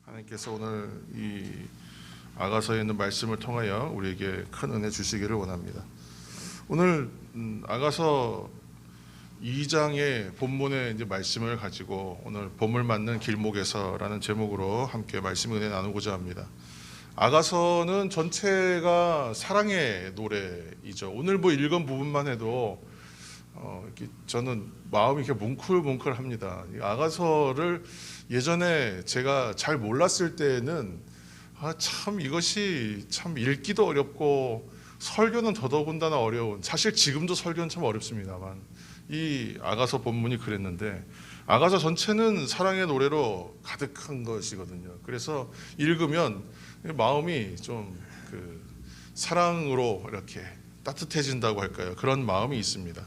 하나님께서 오늘 이 아가서에 있는 말씀을 통하여 우리에게 큰 은혜 주시기를 원합니다. 오늘 아가서 2장의 본문의 이제 말씀을 가지고 오늘 봄을 맞는 길목에서라는 제목으로 함께 말씀 은혜 나누고자 합니다. 아가서는 전체가 사랑의 노래이죠. 오늘 읽은 부분만 해도 이렇게 저는 마음이 이렇게 뭉클뭉클합니다. 이 아가서를 예전에 제가 잘 몰랐을 때는 참 이것이 참 읽기도 어렵고 설교는 더더군다나 어려운, 사실 지금도 설교는 참 어렵습니다만 이 아가서 본문이 그랬는데 아가서 전체는 사랑의 노래로 가득한 것이거든요. 그래서 읽으면 마음이 좀 사랑으로 이렇게 따뜻해진다고 할까요? 그런 마음이 있습니다.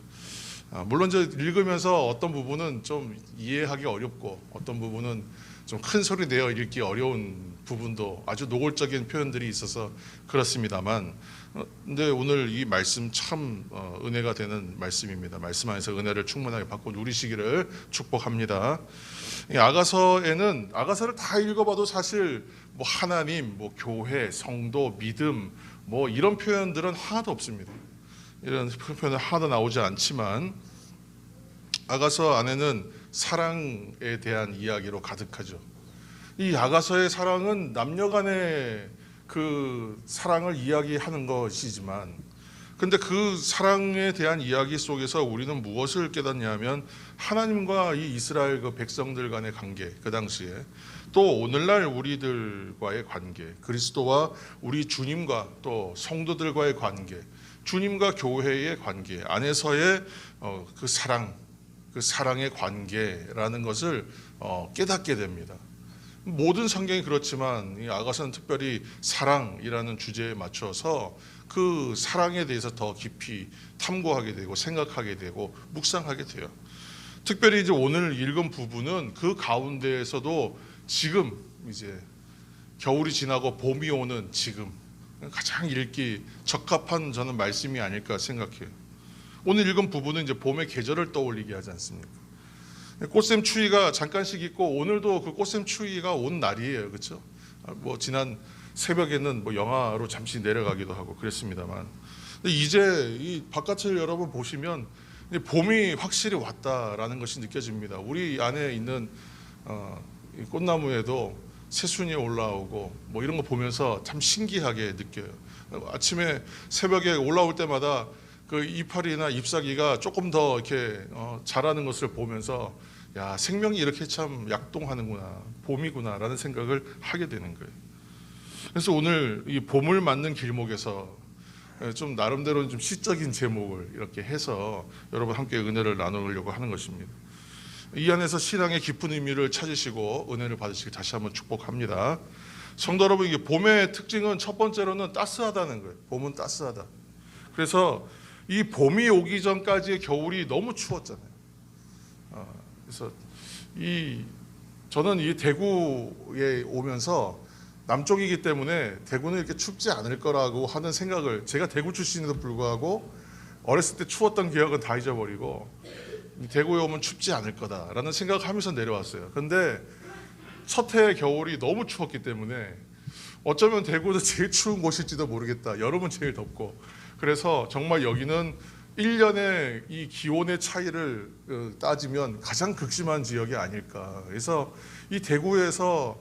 물론 저 읽으면서 어떤 부분은 좀 이해하기 어렵고 어떤 부분은 좀 큰 소리 내어 읽기 어려운 부분도 아주 노골적인 표현들이 있어서 그렇습니다만, 근데 오늘 이 말씀 참 은혜가 되는 말씀입니다. 말씀 안에서 은혜를 충분하게 받고 누리시기를 축복합니다. 이 아가서에는 아가서를 다 읽어봐도 사실 뭐 하나님, 뭐 교회, 성도, 믿음, 뭐 이런 표현들은 하나도 없습니다. 이런 표현은 하나도 나오지 않지만 아가서 안에는 사랑에 대한 이야기로 가득하죠. 이 아가서의 사랑은 남녀 간의 그 사랑을 이야기하는 것이지만, 근데 그 사랑에 대한 이야기 속에서 우리는 무엇을 깨닫냐면 하나님과 이 이스라엘 그 백성들 간의 관계, 그 당시에 또 오늘날 우리들과의 관계, 그리스도와 우리 주님과 또 성도들과의 관계, 주님과 교회의 관계 안에서의 그 사랑의 관계라는 것을 깨닫게 됩니다. 모든 성경이 그렇지만 이 아가서는 특별히 사랑이라는 주제에 맞춰서 그 사랑에 대해서 더 깊이 탐구하게 되고 생각하게 되고 묵상하게 돼요. 특별히 이제 오늘 읽은 부분은 그 가운데에서도 지금 이제 겨울이 지나고 봄이 오는 지금 가장 읽기 적합한 저는 말씀이 아닐까 생각해요. 오늘 읽은 부분은 이제 봄의 계절을 떠올리게 하지 않습니까? 꽃샘 추위가 잠깐씩 있고 오늘도 그 꽃샘 추위가 온 날이에요, 그렇죠? 뭐 지난 새벽에는 뭐 영하로 잠시 내려가기도 하고 그랬습니다만, 근데 이제 이 바깥을 여러분 보시면 봄이 확실히 왔다라는 것이 느껴집니다. 우리 안에 있는 이 꽃나무에도 새순이 올라오고 뭐 이런 거 보면서 참 신기하게 느껴요. 아침에 새벽에 올라올 때마다 그 이파리나 잎사귀가 조금 더 이렇게 자라는 것을 보면서 야, 생명이 이렇게 참 약동하는구나, 봄이구나라는 생각을 하게 되는 거예요. 그래서 오늘 이 봄을 맞는 길목에서 좀 나름대로 좀 시적인 제목을 이렇게 해서 여러분 함께 은혜를 나누려고 하는 것입니다. 이 안에서 신앙의 깊은 의미를 찾으시고 은혜를 받으시길 다시 한번 축복합니다. 성도 여러분, 이게 봄의 특징은 첫 번째로는 따스하다는 거예요. 봄은 따스하다. 그래서 이 봄이 오기 전까지의 겨울이 너무 추웠잖아요. 그래서 저는 이 대구에 오면서 남쪽이기 때문에 대구는 이렇게 춥지 않을 거라고 하는 생각을, 제가 대구 출신에도 불구하고 어렸을 때 추웠던 기억은 다 잊어버리고 대구에 오면 춥지 않을 거다라는 생각을 하면서 내려왔어요. 근데 첫 해 겨울이 너무 추웠기 때문에 어쩌면 대구도 제일 추운 곳일지도 모르겠다. 여름은 제일 덥고. 그래서 정말 여기는 1년의 이 기온의 차이를 따지면 가장 극심한 지역이 아닐까. 그래서 이 대구에서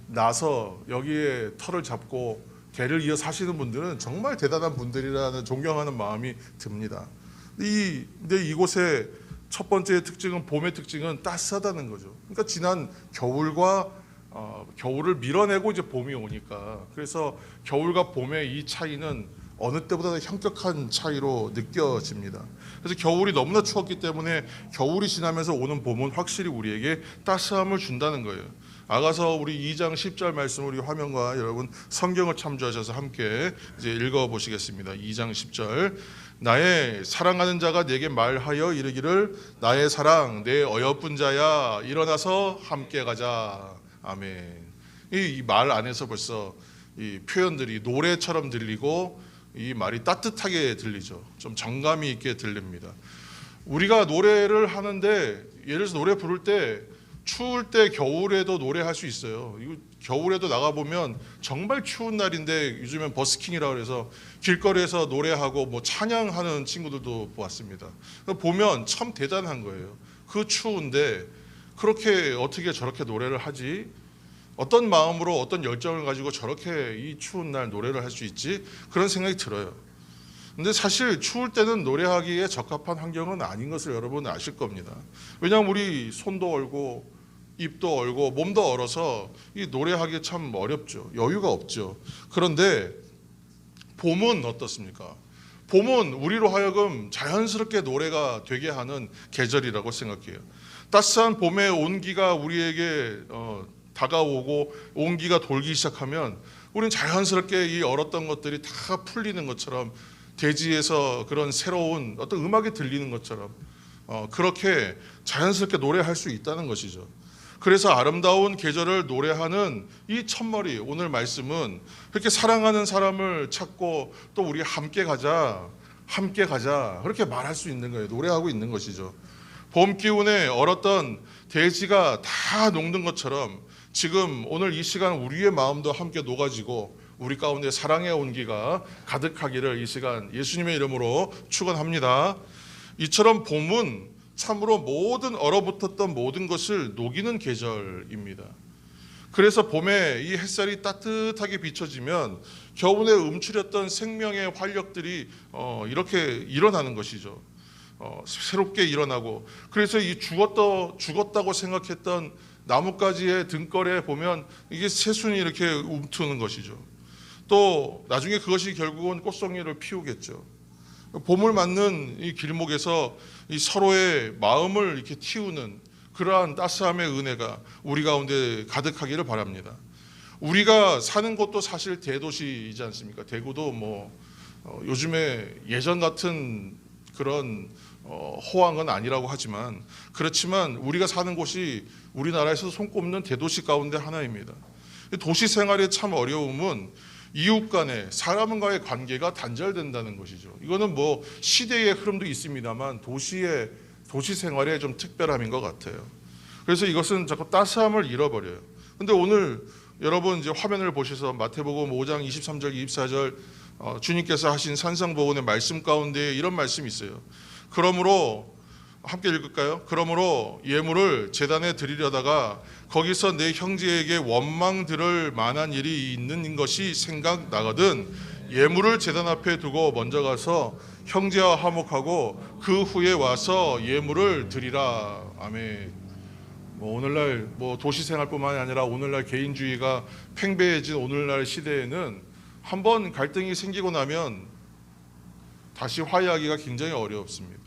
나서 여기에 터를 잡고 개를 이어 사시는 분들은 정말 대단한 분들이라는 존경하는 마음이 듭니다. 근데 이곳의 첫 번째 특징은, 봄의 특징은 따스하다는 거죠. 그러니까 지난 겨울을 밀어내고 이제 봄이 오니까, 그래서 겨울과 봄의 이 차이는 어느 때보다 현격한 차이로 느껴집니다. 그래서 겨울이 너무나 추웠기 때문에 겨울이 지나면서 오는 봄은 확실히 우리에게 따스함을 준다는 거예요. 아가서 우리 2장 10절 말씀, 우리 화면과 여러분 성경을 참조하셔서 함께 이제 읽어보시겠습니다. 2장 10절. 나의 사랑하는 자가 내게 말하여 이르기를 나의 사랑 내 어여쁜 자야 일어나서 함께 가자. 아멘. 이 말 안에서 벌써 이 표현들이 노래처럼 들리고 이 말이 따뜻하게 들리죠. 좀 정감이 있게 들립니다. 우리가 노래를 하는데, 예를 들어서 노래 부를 때 추울 때 겨울에도 노래할 수 있어요. 이거 겨울에도 나가보면 정말 추운 날인데 요즘엔 버스킹이라고 해서 길거리에서 노래하고 뭐 찬양하는 친구들도 보았습니다. 보면 참 대단한 거예요. 그 추운데 그렇게 어떻게 저렇게 노래를 하지? 어떤 마음으로 어떤 열정을 가지고 저렇게 이 추운 날 노래를 할 수 있지? 그런 생각이 들어요. 근데 사실 추울 때는 노래하기에 적합한 환경은 아닌 것을 여러분 아실 겁니다. 왜냐하면 우리 손도 얼고 입도 얼고 몸도 얼어서 이 노래하기 참 어렵죠. 여유가 없죠. 그런데 봄은 어떻습니까? 봄은 우리로 하여금 자연스럽게 노래가 되게 하는 계절이라고 생각해요. 따스한 봄의 온기가 우리에게 다가오고 온기가 돌기 시작하면 우리는 자연스럽게 이 얼었던 것들이 다 풀리는 것처럼 대지에서 그런 새로운 어떤 음악이 들리는 것처럼 그렇게 자연스럽게 노래할 수 있다는 것이죠. 그래서 아름다운 계절을 노래하는 이 첫머리 오늘 말씀은 그렇게 사랑하는 사람을 찾고 또 우리 함께 가자 그렇게 말할 수 있는 거예요. 노래하고 있는 것이죠. 봄 기운에 얼었던 대지가 다 녹는 것처럼 지금 오늘 이 시간 우리의 마음도 함께 녹아지고 우리 가운데 사랑의 온기가 가득하기를 이 시간 예수님의 이름으로 축원합니다. 이처럼 봄은 참으로 모든 얼어붙었던 모든 것을 녹이는 계절입니다. 그래서 봄에 이 햇살이 따뜻하게 비춰지면 겨울에 움츠렸던 생명의 활력들이 이렇게 일어나는 것이죠. 새롭게 일어나고 그래서 이 죽었다고 생각했던 나뭇가지의 등걸에 보면 이게 새순이 이렇게 움트는 것이죠. 또 나중에 그것이 결국은 꽃송이를 피우겠죠. 봄을 맞는 이 길목에서 이 서로의 마음을 이렇게 틔우는 그러한 따스함의 은혜가 우리 가운데 가득하기를 바랍니다. 우리가 사는 곳도 사실 대도시이지 않습니까? 대구도 뭐 요즘에 예전 같은 그런 호황은 아니라고 하지만 그렇지만 우리가 사는 곳이 우리나라에서 손꼽는 대도시 가운데 하나입니다. 도시 생활의 참 어려움은 이웃 간의 사람과의 관계가 단절된다는 것이죠. 이거는 뭐 시대의 흐름도 있습니다만 도시 생활의 좀 특별함인 것 같아요. 그래서 이것은 자꾸 따스함을 잃어버려요. 근데 오늘 여러분 이제 화면을 보셔서 마태복음 5장 23절 24절 주님께서 하신 산상보훈의 말씀 가운데 이런 말씀이 있어요. 그러므로 함께 읽을까요? 그러므로 예물을 제단에 드리려다가 거기서 내 형제에게 원망 들을 만한 일이 있는 것이 생각나거든 예물을 제단 앞에 두고 먼저 가서 형제와 화목하고 그 후에 와서 예물을 드리라. 아멘. 뭐 오늘날 뭐 도시 생활뿐만이 아니라 오늘날 개인주의가 팽배해진 오늘날 시대에는 한번 갈등이 생기고 나면 다시 화해하기가 굉장히 어렵습니다.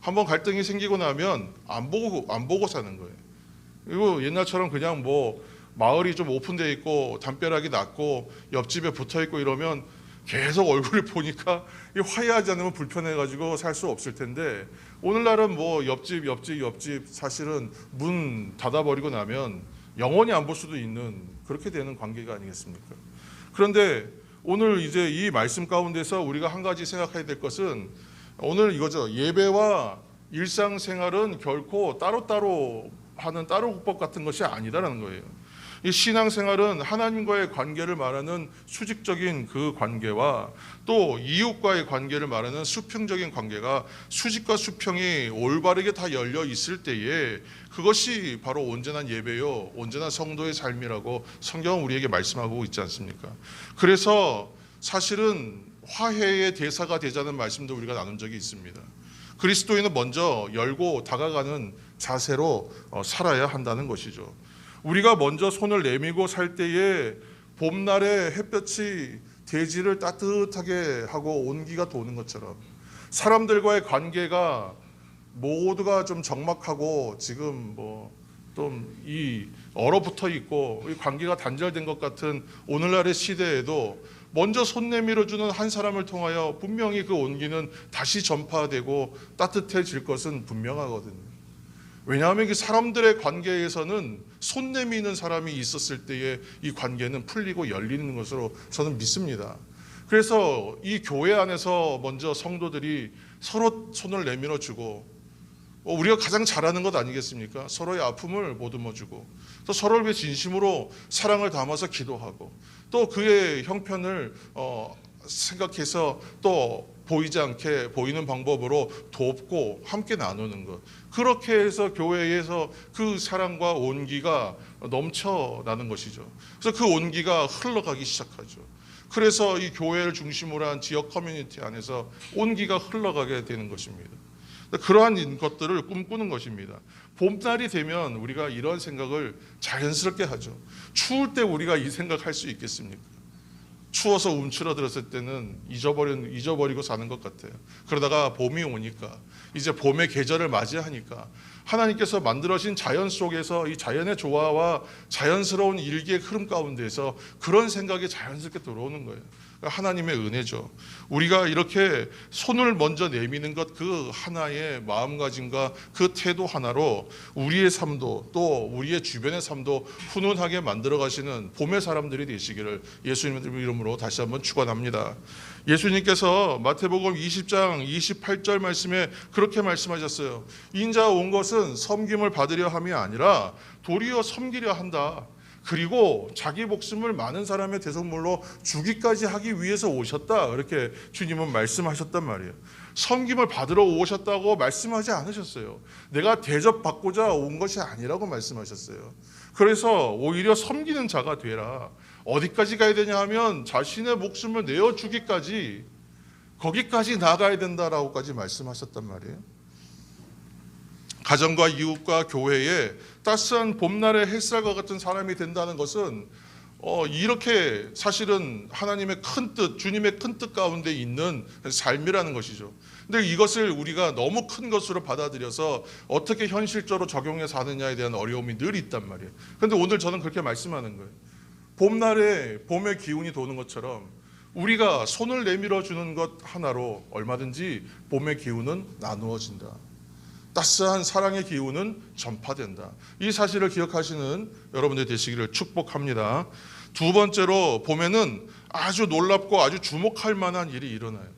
한번 갈등이 생기고 나면 안 보고 사는 거예요. 그리고 옛날처럼 그냥 뭐 마을이 좀 오픈되어 있고 담벼락이 낮고 옆집에 붙어 있고 이러면 계속 얼굴을 보니까 화해하지 않으면 불편해가지고 살 수 없을 텐데 오늘날은 뭐 옆집 사실은 문 닫아버리고 나면 영원히 안 볼 수도 있는 그렇게 되는 관계가 아니겠습니까? 그런데 오늘 이제 이 말씀 가운데서 우리가 한 가지 생각해야 될 것은 오늘 이거죠. 예배와 일상생활은 결코 따로따로 하는 따로 국법 같은 것이 아니다라는 거예요. 이 신앙생활은 하나님과의 관계를 말하는 수직적인 그 관계와 또 이웃과의 관계를 말하는 수평적인 관계가 수직과 수평이 올바르게 다 열려 있을 때에 그것이 바로 온전한 예배요 온전한 성도의 삶이라고 성경은 우리에게 말씀하고 있지 않습니까? 그래서 사실은 화해의 대사가 되자는 말씀도 우리가 나눈 적이 있습니다. 그리스도인은 먼저 열고 다가가는 자세로 살아야 한다는 것이죠. 우리가 먼저 손을 내밀고 살 때에 봄날에 햇볕이 대지를 따뜻하게 하고 온기가 도는 것처럼 사람들과의 관계가 모두가 좀 적막하고 지금 뭐 좀 이 얼어붙어 있고 이 관계가 단절된 것 같은 오늘날의 시대에도 먼저 손 내밀어 주는 한 사람을 통하여 분명히 그 온기는 다시 전파되고 따뜻해질 것은 분명하거든요. 왜냐하면 이 사람들의 관계에서는 손 내미는 사람이 있었을 때에 이 관계는 풀리고 열리는 것으로 저는 믿습니다. 그래서 이 교회 안에서 먼저 성도들이 서로 손을 내밀어 주고 우리가 가장 잘하는 것 아니겠습니까? 서로의 아픔을 보듬어주고 또 서로를 위해 진심으로 사랑을 담아서 기도하고 또 그의 형편을 생각해서 또 보이지 않게 보이는 방법으로 돕고 함께 나누는 것. 그렇게 해서 교회에서 그 사랑과 온기가 넘쳐나는 것이죠. 그래서 그 온기가 흘러가기 시작하죠. 그래서 이 교회를 중심으로 한 지역 커뮤니티 안에서 온기가 흘러가게 되는 것입니다. 그러한 것들을 꿈꾸는 것입니다. 봄날이 되면 우리가 이런 생각을 자연스럽게 하죠. 추울 때 우리가 이 생각할 수 있겠습니까? 추워서 움츠러들었을 때는 잊어버리고 사는 것 같아요. 그러다가 봄이 오니까 이제 봄의 계절을 맞이하니까 하나님께서 만들어진 자연 속에서 이 자연의 조화와 자연스러운 일기의 흐름 가운데서 그런 생각이 자연스럽게 들어오는 거예요. 하나님의 은혜죠. 우리가 이렇게 손을 먼저 내미는 것 그 하나의 마음가짐과 그 태도 하나로 우리의 삶도 또 우리의 주변의 삶도 훈훈하게 만들어 가시는 봄의 사람들이 되시기를 예수님 이름으로 다시 한번 축원합니다. 예수님께서 마태복음 20장 28절 말씀에 그렇게 말씀하셨어요. 인자가 온 것은 섬김을 받으려 함이 아니라 도리어 섬기려 한다. 그리고 자기 목숨을 많은 사람의 대속물로 주기까지 하기 위해서 오셨다. 이렇게 주님은 말씀하셨단 말이에요. 섬김을 받으러 오셨다고 말씀하지 않으셨어요. 내가 대접받고자 온 것이 아니라고 말씀하셨어요. 그래서 오히려 섬기는 자가 되라. 어디까지 가야 되냐 하면 자신의 목숨을 내어주기까지 거기까지 나가야 된다라고까지 말씀하셨단 말이에요. 가정과 이웃과 교회에 따스한 봄날의 햇살과 같은 사람이 된다는 것은 이렇게 사실은 하나님의 큰 뜻, 주님의 큰 뜻 가운데 있는 삶이라는 것이죠. 근데 이것을 우리가 너무 큰 것으로 받아들여서 어떻게 현실적으로 적용해 사느냐에 대한 어려움이 늘 있단 말이에요. 그런데 오늘 저는 그렇게 말씀하는 거예요. 봄날에 봄의 기운이 도는 것처럼 우리가 손을 내밀어 주는 것 하나로 얼마든지 봄의 기운은 나누어진다. 따스한 사랑의 기운은 전파된다. 이 사실을 기억하시는 여러분들 되시기를 축복합니다. 두 번째로 봄에는 아주 놀랍고 아주 주목할 만한 일이 일어나요.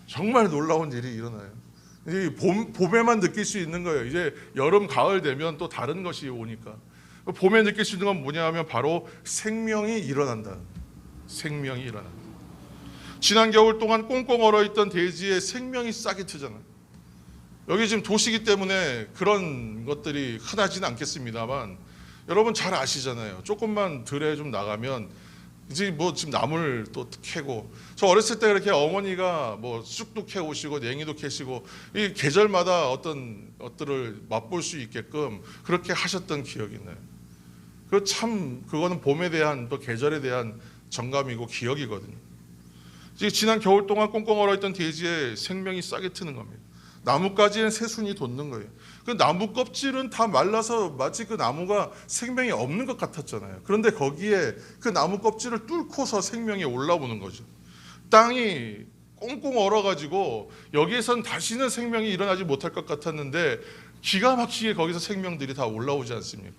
정말 놀라운 일이 일어나요. 이 봄에만 느낄 수 있는 거예요. 이제 여름, 가을 되면 또 다른 것이 오니까. 봄에 느낄 수 있는 건 뭐냐 하면 바로 생명이 일어난다. 생명이 일어난다. 지난 겨울 동안 꽁꽁 얼어있던 대지에 생명이 싹이 트잖아요. 여기 지금 도시기 때문에 그런 것들이 흔하지는 않겠습니다만 여러분 잘 아시잖아요. 조금만 들에 좀 나가면 이제 뭐 지금 나물 또 캐고 저 어렸을 때 그렇게 어머니가 뭐 쑥도 캐오시고 냉이도 캐시고 이 계절마다 어떤 것들을 맛볼 수 있게끔 그렇게 하셨던 기억이 나요. 그 참 그거는 봄에 대한 또 계절에 대한 정감이고 기억이거든요. 지난 겨울 동안 꽁꽁 얼어있던 대지에 생명이 싹이 트는 겁니다. 나뭇가지엔 새순이 돋는 거예요. 그 나무 껍질은 다 말라서 마치 그 나무가 생명이 없는 것 같았잖아요. 그런데 거기에 그 나무 껍질을 뚫고서 생명이 올라오는 거죠. 땅이 꽁꽁 얼어가지고 여기에선 다시는 생명이 일어나지 못할 것 같았는데 기가 막히게 거기서 생명들이 다 올라오지 않습니까?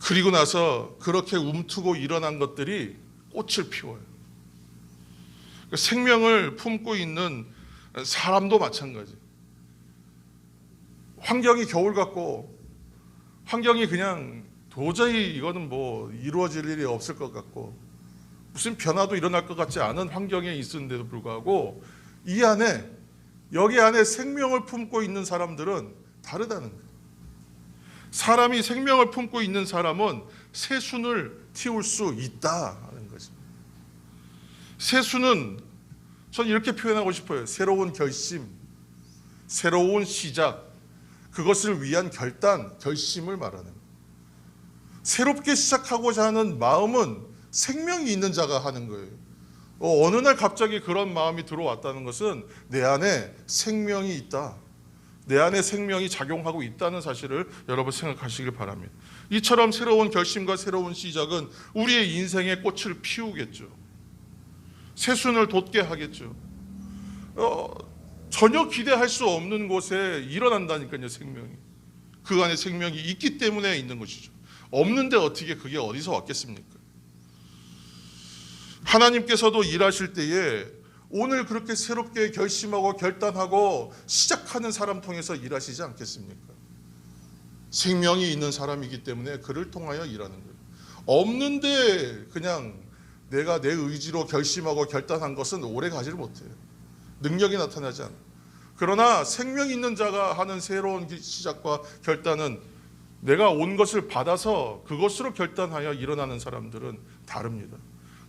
그리고 나서 그렇게 움트고 일어난 것들이 꽃을 피워요. 생명을 품고 있는 사람도 마찬가지. 환경이 겨울 같고 환경이 그냥 도저히 이거는 뭐 이루어질 일이 없을 것 같고 무슨 변화도 일어날 것 같지 않은 환경에 있었는데도 불구하고 이 안에 여기 안에 생명을 품고 있는 사람들은 다르다는 거예요. 사람이 생명을 품고 있는 사람은 새순을 틔울 수 있다는 거죠. 새순은 전 이렇게 표현하고 싶어요. 새로운 결심, 새로운 시작, 그것을 위한 결단, 결심을 말하는 거예요. 새롭게 시작하고자 하는 마음은 생명이 있는 자가 하는 거예요. 어느 날 갑자기 그런 마음이 들어왔다는 것은 내 안에 생명이 있다. 내 안에 생명이 작용하고 있다는 사실을 여러분 생각하시길 바랍니다. 이처럼 새로운 결심과 새로운 시작은 우리의 인생의 꽃을 피우겠죠. 새순을 돋게 하겠죠. 전혀 기대할 수 없는 곳에 일어난다니까요. 생명이. 그 안에 생명이 있기 때문에 있는 것이죠. 없는데 어떻게 그게 어디서 왔겠습니까? 하나님께서도 일하실 때에 오늘 그렇게 새롭게 결심하고 결단하고 시작하는 사람 통해서 일하시지 않겠습니까? 생명이 있는 사람이기 때문에 그를 통하여 일하는 거예요. 없는데 그냥 내가 내 의지로 결심하고 결단한 것은 오래 가지를 못해요. 능력이 나타나지 않아요. 그러나 생명 있는 자가 하는 새로운 시작과 결단은 내가 온 것을 받아서 그것으로 결단하여 일어나는 사람들은 다릅니다.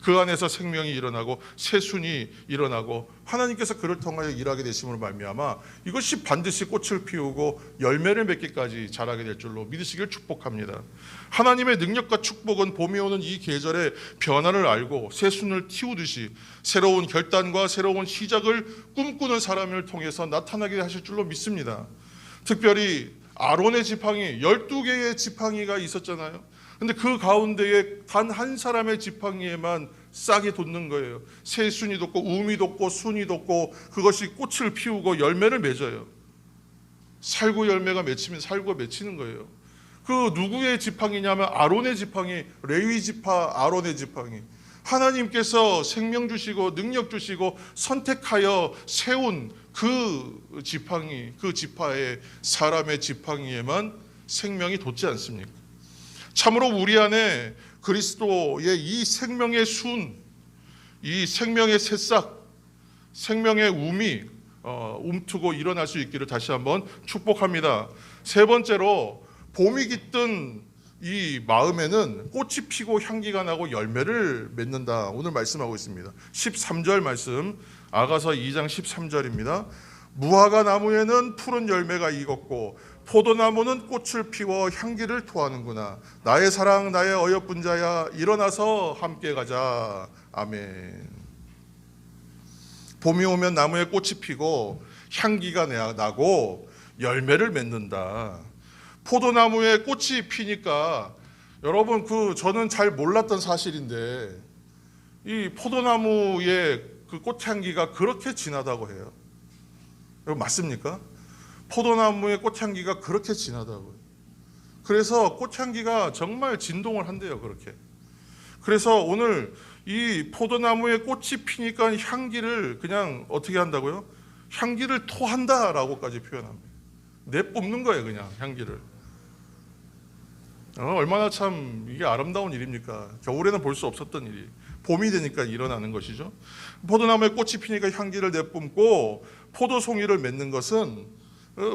그 안에서 생명이 일어나고 새순이 일어나고 하나님께서 그를 통하여 일하게 되심으로 말미암아 이것이 반드시 꽃을 피우고 열매를 맺기까지 자라게 될 줄로 믿으시길 축복합니다. 하나님의 능력과 축복은 봄이 오는 이 계절의 변화를 알고 새순을 틔우듯이 새로운 결단과 새로운 시작을 꿈꾸는 사람을 통해서 나타나게 하실 줄로 믿습니다. 특별히 아론의 지팡이 12개의 지팡이가 있었잖아요. 근데 그 가운데에 단 한 사람의 지팡이에만 싹이 돋는 거예요. 새순이 돋고 우미 돋고 순이 돋고 그것이 꽃을 피우고 열매를 맺어요. 살구 열매가 맺히면 살구가 맺히는 거예요. 그 누구의 지팡이냐면 아론의 지팡이, 레위 지파 아론의 지팡이. 하나님께서 생명 주시고 능력 주시고 선택하여 세운 그 지팡이, 그 지파의 사람의 지팡이에만 생명이 돋지 않습니까? 참으로 우리 안에 그리스도의 이 생명의 순, 이 생명의 새싹, 생명의 um이 움트고 일어날 수 있기를 다시 한번 축복합니다. 세 번째로 봄이 깃든 이 마음에는 꽃이 피고 향기가 나고 열매를 맺는다. 오늘 말씀하고 있습니다. 13절 말씀, 아가서 2장 13절입니다. 무화과 나무에는 푸른 열매가 익었고 포도나무는 꽃을 피워 향기를 토하는구나. 나의 사랑, 나의 어여쁜 자야, 일어나서 함께 가자. 아멘. 봄이 오면 나무에 꽃이 피고 향기가 나고 열매를 맺는다. 포도나무에 꽃이 피니까 여러분 저는 잘 몰랐던 사실인데 이 포도나무의 그 꽃향기가 그렇게 진하다고 해요. 여러분 맞습니까? 포도나무의 꽃향기가 그렇게 진하다고요. 그래서 꽃향기가 정말 진동을 한대요. 그렇게. 그래서 오늘 이 포도나무에 꽃이 피니까 향기를 그냥 어떻게 한다고요? 향기를 토한다라고까지 표현합니다. 내뿜는 거예요. 그냥 향기를. 얼마나 참 이게 아름다운 일입니까? 겨울에는 볼 수 없었던 일이 봄이 되니까 일어나는 것이죠. 포도나무에 꽃이 피니까 향기를 내뿜고 포도송이를 맺는 것은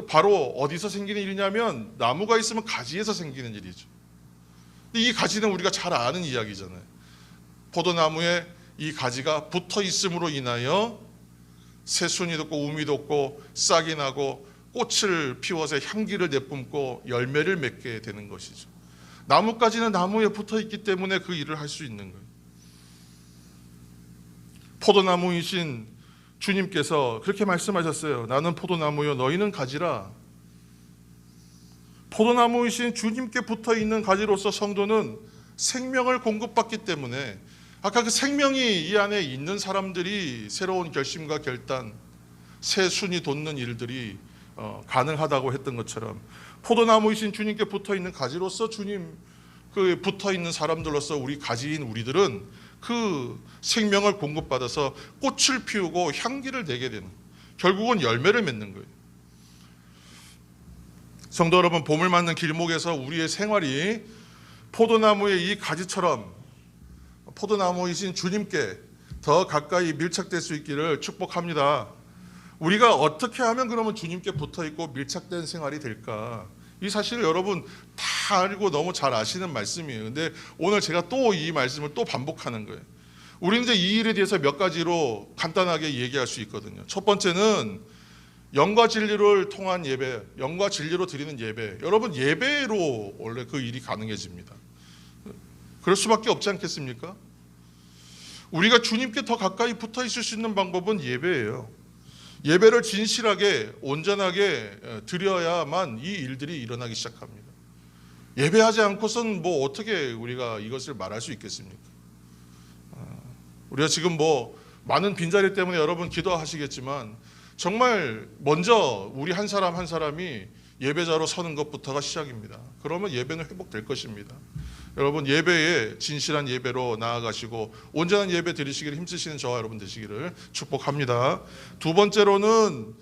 바로 어디서 생기는 일이냐면 나무가 있으면 가지에서 생기는 일이죠. 이 가지는 우리가 잘 아는 이야기잖아요. 포도나무에 이 가지가 붙어 있음으로 인하여 새순이 돋고 우미 돋고 싹이 나고 꽃을 피워서 향기를 내뿜고 열매를 맺게 되는 것이죠. 나뭇가지는 나무에 붙어 있기 때문에 그 일을 할 수 있는 거예요. 포도나무이신 주님께서 그렇게 말씀하셨어요. 나는 포도나무요 너희는 가지라. 포도나무이신 주님께 붙어 있는 가지로서 성도는 생명을 공급받기 때문에 아까 그 생명이 이 안에 있는 사람들이 새로운 결심과 결단, 새 순이 돋는 일들이 가능하다고 했던 것처럼 포도나무이신 주님께 붙어 있는 가지로서 주님 그 붙어 있는 사람들로서 우리 가지인 우리들은 그 생명을 공급받아서 꽃을 피우고 향기를 내게 되는, 결국은 열매를 맺는 거예요. 성도 여러분, 봄을 맞는 길목에서 우리의 생활이 포도나무의 이 가지처럼 포도나무이신 주님께 더 가까이 밀착될 수 있기를 축복합니다. 우리가 어떻게 하면 그러면 주님께 붙어있고 밀착된 생활이 될까? 이 사실을 여러분 다 알고 너무 잘 아시는 말씀이에요. 근데 오늘 제가 또 이 말씀을 또 반복하는 거예요. 우리는 이제 이 일에 대해서 몇 가지로 간단하게 얘기할 수 있거든요. 첫 번째는 영과 진리를 통한 예배, 영과 진리로 드리는 예배. 여러분 예배로 원래 그 일이 가능해집니다. 그럴 수밖에 없지 않겠습니까? 우리가 주님께 더 가까이 붙어 있을 수 있는 방법은 예배예요. 예배를 진실하게 온전하게 드려야만 이 일들이 일어나기 시작합니다. 예배하지 않고선 뭐 어떻게 우리가 이것을 말할 수 있겠습니까? 우리가 지금 뭐 많은 빈자리 때문에 여러분 기도하시겠지만 정말 먼저 우리 한 사람 한 사람이 예배자로 서는 것부터가 시작입니다. 그러면 예배는 회복될 것입니다. 여러분 예배에 진실한 예배로 나아가시고 온전한 예배 드리시기를 힘쓰시는 저와 여러분 되시기를 축복합니다. 두 번째로는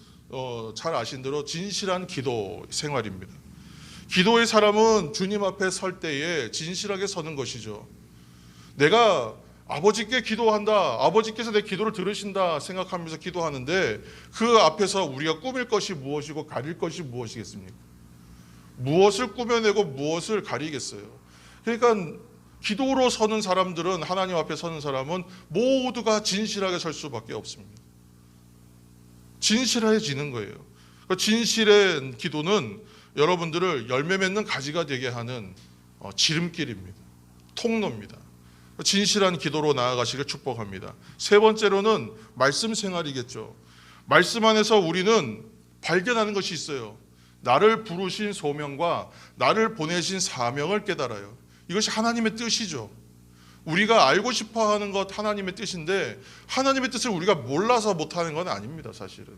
잘 아신 대로 진실한 기도 생활입니다. 기도의 사람은 주님 앞에 설 때에 진실하게 서는 것이죠. 내가 아버지께 기도한다, 아버지께서 내 기도를 들으신다 생각하면서 기도하는데 그 앞에서 우리가 꾸밀 것이 무엇이고 가릴 것이 무엇이겠습니까? 무엇을 꾸며내고 무엇을 가리겠어요? 그러니까 기도로 서는 사람들은, 하나님 앞에 서는 사람은 모두가 진실하게 설 수밖에 없습니다. 진실해지는 거예요. 진실의 기도는 여러분들을 열매 맺는 가지가 되게 하는 지름길입니다. 통로입니다. 진실한 기도로 나아가시길 축복합니다. 세 번째로는 말씀 생활이겠죠. 말씀 안에서 우리는 발견하는 것이 있어요. 나를 부르신 소명과 나를 보내신 사명을 깨달아요. 이것이 하나님의 뜻이죠. 우리가 알고 싶어하는 것 하나님의 뜻인데 하나님의 뜻을 우리가 몰라서 못하는 건 아닙니다, 사실은.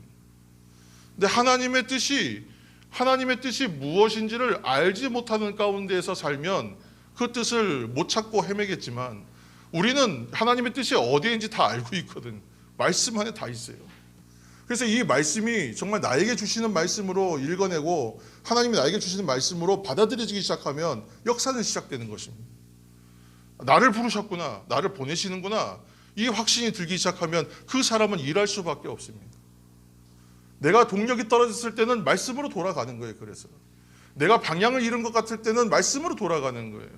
근데 하나님의 뜻이 무엇인지를 알지 못하는 가운데에서 살면 그 뜻을 못 찾고 헤매겠지만 우리는 하나님의 뜻이 어디인지 다 알고 있거든. 말씀 안에 다 있어요. 그래서 이 말씀이 정말 나에게 주시는 말씀으로 읽어내고 하나님이 나에게 주시는 말씀으로 받아들여지기 시작하면 역사는 시작되는 것입니다. 나를 부르셨구나, 나를 보내시는구나, 이 확신이 들기 시작하면 그 사람은 일할 수밖에 없습니다. 내가 동력이 떨어졌을 때는 말씀으로 돌아가는 거예요. 그래서 내가 방향을 잃은 것 같을 때는 말씀으로 돌아가는 거예요.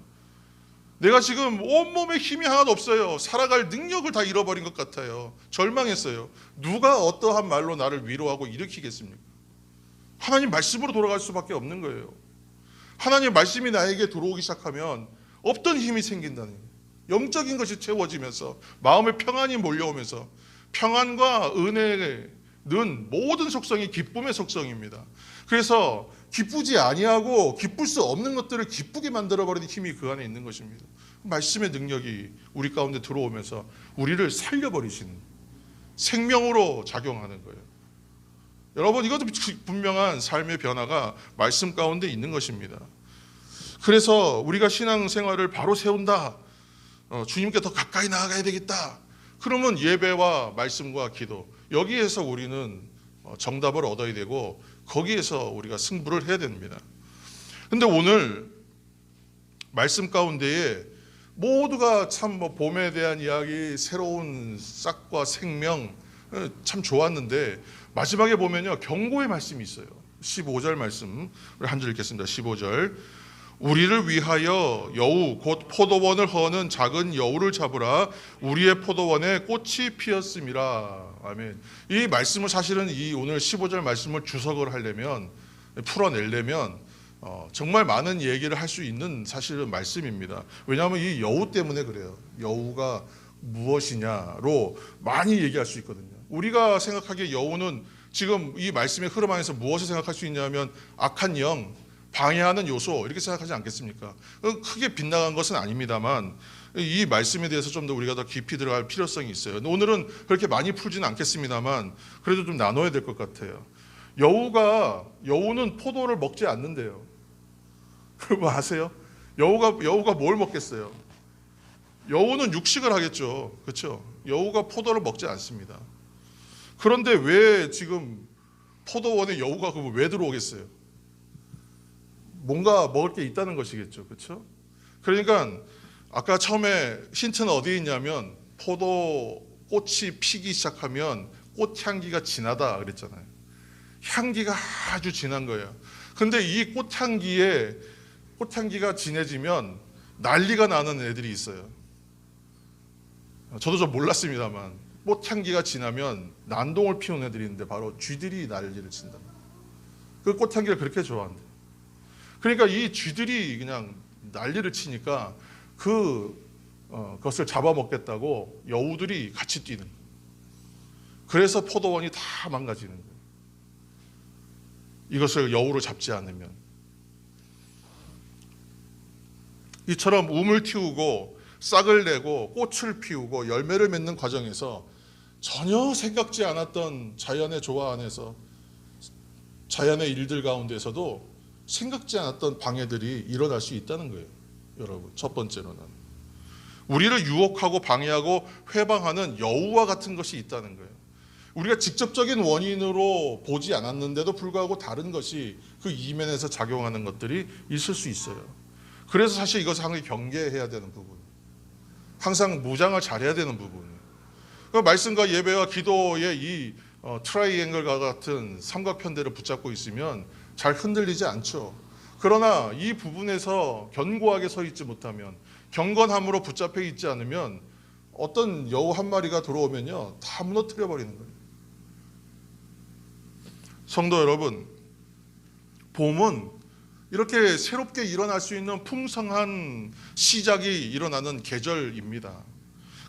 내가 지금 온몸에 힘이 하나도 없어요. 살아갈 능력을 다 잃어버린 것 같아요. 절망했어요. 누가 어떠한 말로 나를 위로하고 일으키겠습니까? 하나님 말씀으로 돌아갈 수밖에 없는 거예요. 하나님 말씀이 나에게 들어오기 시작하면 없던 힘이 생긴다는 거예요. 영적인 것이 채워지면서 마음의 평안이 몰려오면서, 평안과 은혜는 모든 속성이 기쁨의 속성입니다. 그래서 기쁘지 아니하고 기쁠 수 없는 것들을 기쁘게 만들어버리는 힘이 그 안에 있는 것입니다. 말씀의 능력이 우리 가운데 들어오면서 우리를 살려버리시는, 생명으로 작용하는 거예요. 여러분, 이것도 분명한 삶의 변화가 말씀 가운데 있는 것입니다. 그래서 우리가 신앙생활을 바로 세운다, 주님께 더 가까이 나아가야 되겠다, 그러면 예배와 말씀과 기도, 여기에서 우리는 정답을 얻어야 되고 거기에서 우리가 승부를 해야 됩니다. 그런데 오늘 말씀 가운데에 모두가 참 봄에 대한 이야기, 새로운 싹과 생명 참 좋았는데 마지막에 보면요, 경고의 말씀이 있어요. 15절 말씀을 한 줄 읽겠습니다. 15절. 우리를 위하여 여우 곧 포도원을 허는 작은 여우를 잡으라. 우리의 포도원에 꽃이 피었음이라. 아멘. 이 말씀을 사실은 이 오늘 15절 말씀을 주석을 하려면, 풀어내려면 정말 많은 얘기를 할 수 있는 사실은 말씀입니다. 왜냐하면 이 여우 때문에 그래요. 여우가 무엇이냐로 많이 얘기할 수 있거든요. 우리가 생각하기에 여우는 지금 이 말씀의 흐름 안에서 무엇을 생각할 수 있냐면 악한 영, 방해하는 요소, 이렇게 생각하지 않겠습니까? 크게 빗나간 것은 아닙니다만 이 말씀에 대해서 좀 더 우리가 더 깊이 들어갈 필요성이 있어요. 오늘은 그렇게 많이 풀지는 않겠습니다만 그래도 좀 나눠야 될 것 같아요. 여우는 포도를 먹지 않는데요. 여러분 아세요? 여우가 뭘 먹겠어요? 여우는 육식을 하겠죠. 그렇죠? 여우가 포도를 먹지 않습니다. 그런데 왜 지금 포도원에 여우가 왜 들어오겠어요? 뭔가 먹을 게 있다는 것이겠죠. 그렇죠? 그러니까 아까 처음에 힌트는 어디에 있냐면 포도 꽃이 피기 시작하면 꽃향기가 진하다 그랬잖아요. 향기가 아주 진한 거예요. 근데 이 꽃향기가 진해지면 난리가 나는 애들이 있어요. 저도 좀 몰랐습니다만 꽃향기가 진하면 난동을 피우는 애들이 있는데 바로 쥐들이 난리를 친다. 그 꽃향기를 그렇게 좋아한대. 그러니까 이 쥐들이 그냥 난리를 치니까 그것을 잡아먹겠다고 여우들이 같이 뛰는 거예요. 그래서 포도원이 다 망가지는 거예요. 이것을 여우로 잡지 않으면. 이처럼 um을 틔우고 싹을 내고 꽃을 피우고 열매를 맺는 과정에서 전혀 생각지 않았던 자연의 조화 안에서, 자연의 일들 가운데서도 생각지 않았던 방해들이 일어날 수 있다는 거예요. 여러분, 첫 번째로는 우리를 유혹하고 방해하고 회방하는 여우와 같은 것이 있다는 거예요. 우리가 직접적인 원인으로 보지 않았는데도 불구하고 다른 것이 그 이면에서 작용하는 것들이 있을 수 있어요. 그래서 사실 이것을 항상 경계해야 되는 부분, 항상 무장을 잘해야 되는 부분이에요. 그 말씀과 예배와 기도의 이 트라이앵글과 같은 삼각편대를 붙잡고 있으면 잘 흔들리지 않죠. 그러나 이 부분에서 견고하게 서 있지 못하면, 경건함으로 붙잡혀 있지 않으면 어떤 여우 한 마리가 들어오면요, 다 무너뜨려 버리는 거예요. 성도 여러분, 봄은 이렇게 새롭게 일어날 수 있는 풍성한 시작이 일어나는 계절입니다.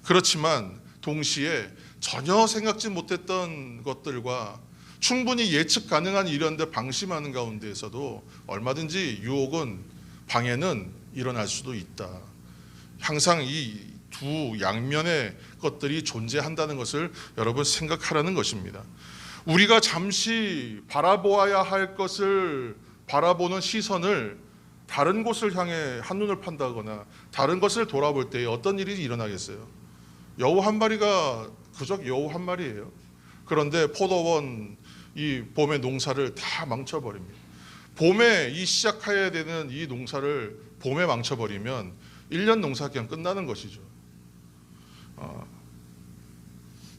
그렇지만 동시에 전혀 생각지 못했던 것들과 충분히 예측 가능한 일연데 방심하는 가운데에서도 얼마든지 유혹은, 방해는 일어날 수도 있다. 항상 이 두 양면의 것들이 존재한다는 것을 여러분 생각하라는 것입니다. 우리가 잠시 바라보아야 할 것을 바라보는 시선을 다른 곳을 향해 한눈을 판다거나 다른 것을 돌아볼 때 어떤 일이 일어나겠어요? 여우 한 마리가 그저 여우 한 마리예요. 그런데 포도원 이 봄의 농사를 다 망쳐버립니다. 봄에 이 시작해야 되는 이 농사를 봄에 망쳐버리면 1년 농사 그냥 끝나는 것이죠.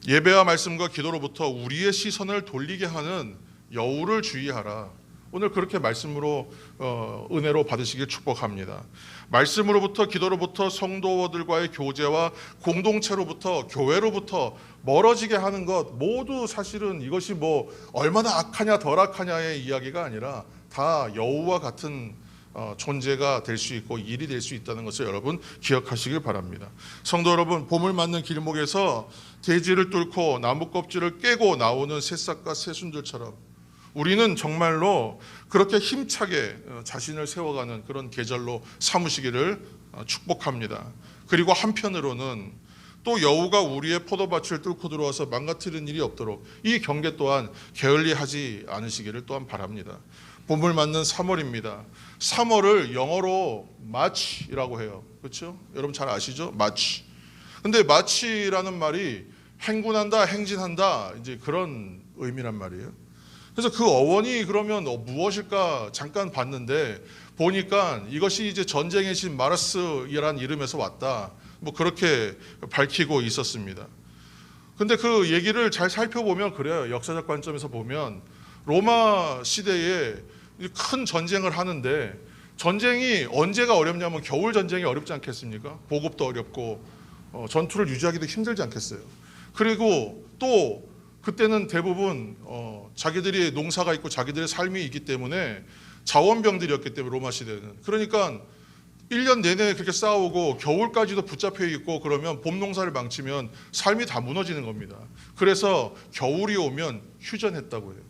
예배와 말씀과 기도로부터 우리의 시선을 돌리게 하는 여우를 주의하라. 오늘 그렇게 말씀으로 은혜로 받으시길 축복합니다. 말씀으로부터, 기도로부터, 성도들과의 교제와 공동체로부터, 교회로부터 멀어지게 하는 것, 모두 사실은 이것이 뭐 얼마나 악하냐 덜 악하냐의 이야기가 아니라 다 여우와 같은 존재가 될 수 있고 일이 될 수 있다는 것을 여러분 기억하시길 바랍니다. 성도 여러분, 봄을 맞는 길목에서 대지를 뚫고 나무 껍질을 깨고 나오는 새싹과 새순들처럼 우리는 정말로 그렇게 힘차게 자신을 세워가는 그런 계절로 삼으시기를 축복합니다. 그리고 한편으로는 또 여우가 우리의 포도밭을 뚫고 들어와서 망가뜨리는 일이 없도록 이 경계 또한 게을리하지 않으시기를 또한 바랍니다. 봄을 맞는 3월입니다. 3월을 영어로 March이라고 해요. 그렇죠? 여러분 잘 아시죠? March. 근데 March라는 말이 행군한다, 행진한다, 이제 그런 의미란 말이에요. 그래서 그 어원이 그러면 무엇일까 잠깐 봤는데 보니까 이것이 이제 전쟁의 신 마르스이라는 이름에서 왔다. 뭐 그렇게 밝히고 있었습니다. 근데 그 얘기를 잘 살펴보면 그래요. 역사적 관점에서 보면 로마 시대에 큰 전쟁을 하는데 전쟁이 언제가 어렵냐면 겨울 전쟁이 어렵지 않겠습니까? 보급도 어렵고 전투를 유지하기도 힘들지 않겠어요? 그리고 또 그때는 대부분 자기들이 농사가 있고 자기들의 삶이 있기 때문에 자원병들이었기 때문에 로마 시대는, 그러니까 1년 내내 그렇게 싸우고 겨울까지도 붙잡혀 있고 그러면 봄 농사를 망치면 삶이 다 무너지는 겁니다. 그래서 겨울이 오면 휴전했다고 해요.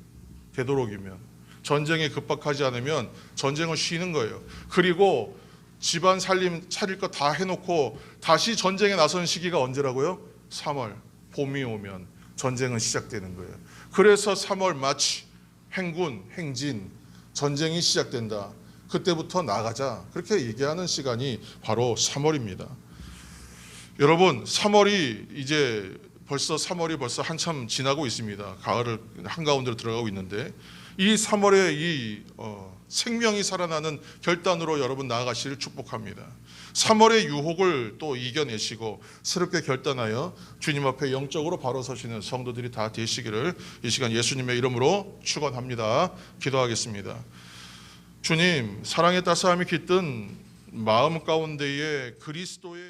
되도록이면 전쟁에 급박하지 않으면 전쟁을 쉬는 거예요. 그리고 집안 살림 차릴 거 다 해놓고 다시 전쟁에 나서는 시기가 언제라고요? 3월, 봄이 오면 전쟁은 시작되는 거예요. 그래서 3월 마치, 행군, 행진, 전쟁이 시작된다. 그때부터 나가자. 그렇게 얘기하는 시간이 바로 3월입니다. 여러분, 3월이 이제 벌써 한참 지나고 있습니다. 가을을 한가운데로 들어가고 있는데 이 3월에 이 생명이 살아나는 결단으로 여러분 나아가시를 축복합니다. 3월의 유혹을 또 이겨내시고 새롭게 결단하여 주님 앞에 영적으로 바로 서시는 성도들이 다 되시기를 이 시간 예수님의 이름으로 축원합니다. 기도하겠습니다. 주님, 사랑의 따스함이 깃든 마음 가운데에 그리스도의